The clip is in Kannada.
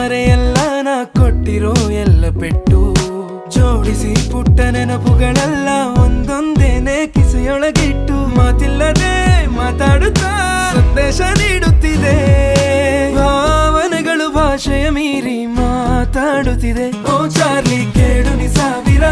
ಮರೆ ಎಲ್ಲ ನಾ ಕೊಟ್ಟಿರೋ ಎಲ್ಲ ಪೆಟ್ಟು ಜೋಡಿಸಿ ಪುಟ್ಟ ನೆನಪುಗಳೆಲ್ಲ ಒಂದೊಂದೇನೆ ಕಿಸೆಯೊಳಗಿಟ್ಟು ಮಾತಿಲ್ಲದೆ ಮಾತಾಡುತ್ತಾ ಸಂದೇಶ ನೀಡುತ್ತಿದೆ ಭಾವನೆಗಳು ಭಾಷೆಯ ಮೀರಿ ಮಾತಾಡುತ್ತಿದೆ ಓ ಚಾರ್ಲಿ ಕೇಳು ನಿ ಸಾವಿರ